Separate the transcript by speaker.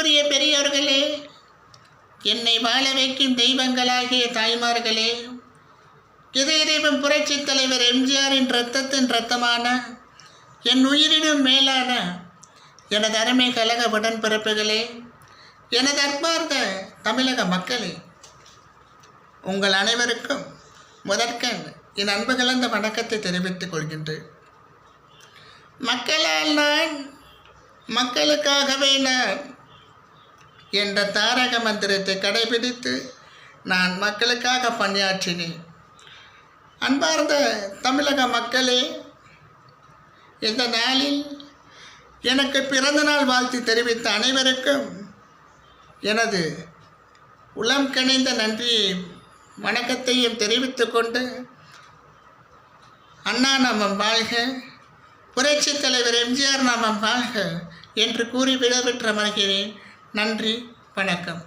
Speaker 1: அன்பிற்குரிய பெரியோர்களே, என்னை வாழ வைக்கும் தெய்வங்களாகிய தாய்மார்களே, இதய தெய்வம் புரட்சித் தலைவர் எம்ஜிஆரின் இரத்தத்தின் இரத்தமான என் உயிரினும் மேலான எனது அருமை கழக உடன்பிறப்புகளே, எனது அன்பார்ந்த தமிழக மக்களே, உங்கள் அனைவருக்கும் முதற்கண் என் அன்பு கலந்த வணக்கத்தை தெரிவித்துக் கொள்கின்றேன். மக்களால் நான், மக்களுக்காகவே நான் என்ற தாரக மந்திரத்தை கடைபிடித்து நான் மக்களுக்காக பணியாற்றினேன். அன்பார்ந்த தமிழக மக்களே, இந்த நாளில் எனக்கு பிறந்தநாள் வாழ்த்து தெரிவித்த அனைவருக்கும் எனது உளம் கனிந்த நன்றியை வணக்கத்தையும் தெரிவித்துக் கொண்டு, அண்ணா நாமம் வாழ்க, புரட்சித் தலைவர் எம்ஜிஆர் நாமம் வாழ்க என்று கூறி விடைபெற்று அமர்கிறேன். நன்றி, வணக்கம்.